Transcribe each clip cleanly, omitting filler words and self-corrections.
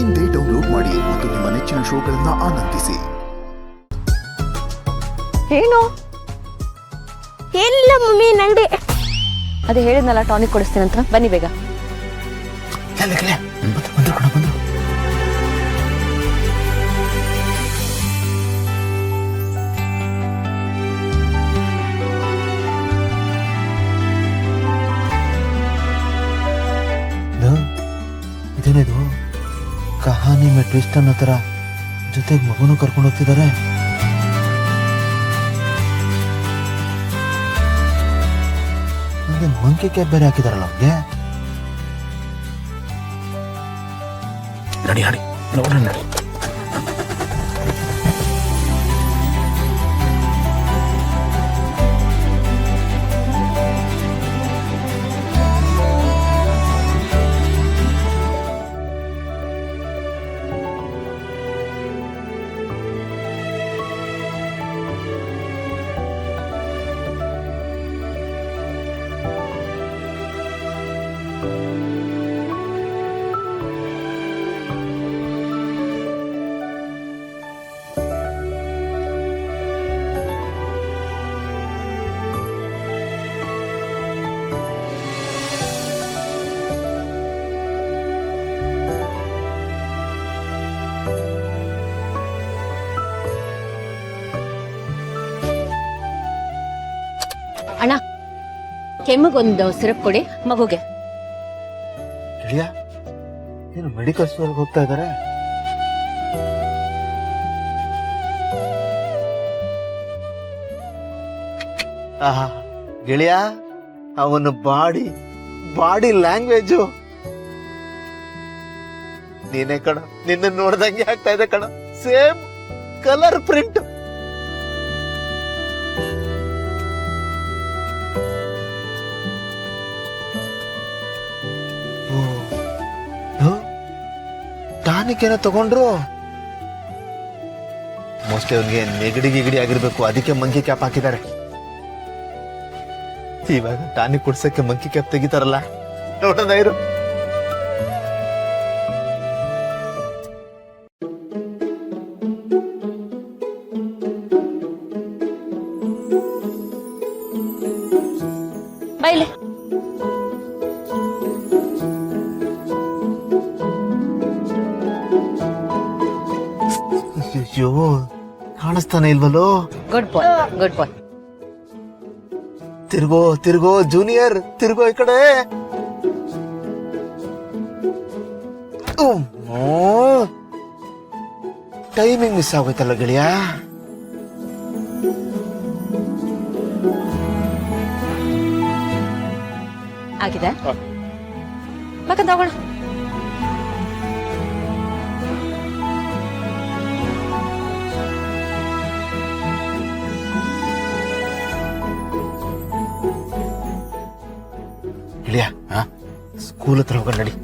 ಇಂದೇ ಡೌನ್ಲೋಡ್ ಮಾಡಿ ಮತ್ತು ನಿಮ್ಮ ನೆಚ್ಚಿನ ಶೋಗಳನ್ನ ಆನಂದಿಸಿ. ಏನು ಇಲ್ಲ ಮಮ್ಮಿ ನಂಗೆ ಅದೇ ಹೇಳಿದ್ನಲ್ಲ ಟಾನಿಕ್ ಕೊಡಿಸ್ತೇನಂತ. ಬನ್ನಿ ಬೇಗ. ಇದೇನಿದು ಕಹಾನಿ ಮೇ ಟ್ವಿಸ್ಟ್ ಅನ್ನೋ ತರ ಜೊತೆಗೆ ಮಗುನು ಕರ್ಕೊಂಡು ಹೋಗ್ತಿದ್ದಾರೆ. ಮಂಕಿ ಕ್ಯಾಪ್ ಬೇರೆ ಹಾಕಿದಾರಲ್ಲ ಅವ್ರಿಗೆ. ನಡಿ ನಡಿ ನೋಡೋಣ ನಡಿ. ಅಣ್ಣ, ಕೆಮ್ಮಿಗೊಂದು ಸಿರಪ್ ಕೊಡಿ ಮಗುಗೆ. ಗೆಳೆಯ ಏನು ಮೆಡಿಕಲ್ ಸ್ಟೋರ್ಗೆ ಹೋಗ್ತಾ ಇದ್ದಾರೆ? ಆಹಾ ಗೆಳೆಯ, ಅವನ ಬಾಡಿ ಲ್ಯಾಂಗ್ವೇಜು ನೀನೇ ಕಣ. ನಿನ್ನ ನೋಡ್ದಂಗೆ ಆಗ್ತಾ ಇದೆ ಕಣ. Same colour print. ಟಾನಿಕ್ ಏನೋ ತಗೊಂಡ್ರು. ಮೋಸ್ಟ್ಲಿ ಅವ್ನಿಗೆ ನೆಗಡಿ ಆಗಿರ್ಬೇಕು, ಅದಕ್ಕೆ ಮಂಕಿ ಕ್ಯಾಪ್ ಹಾಕಿದ್ದಾರೆ. ಇವಾಗ ಟಾನಿಕ್ ಕುಡ್ಸಕ್ಕೆ ಮಂಕಿ ಕ್ಯಾಪ್ ತೆಗಿತಾರಲ್ಲ, ನೋಡೋಣ ಇರು. ಬೈಲೆ. ಅಯ್ಯೋ, ಕಾಣಿಸ್ತಾನೆ ಇಲ್ವಲ್ಲೋ. ಗುಡ್ ಬಾಯ್, ಗುಡ್ ಬಾಯ್. ತಿರ್ಗೋ ಜೂನಿಯರ್, ತಿರ್ಗೋ ಈ ಕಡೆ. ಟೈಮಿಂಗ್ ಮಿಸ್ ಆಗೋಯ್ತಲ್ಲ ಗೆಳೆಯ. ಆಗಿದೆ ಬೇಕಂತ ಹೋಗೋಣ. ಗೆಳೆಯ, ಸ್ಕೂಲ್ ಹತ್ರ ಹೋಗೋಣ ನಡಿ.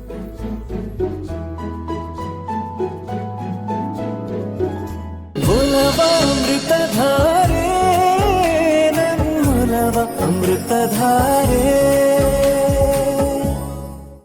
ಅಮೃತಧಾರೆ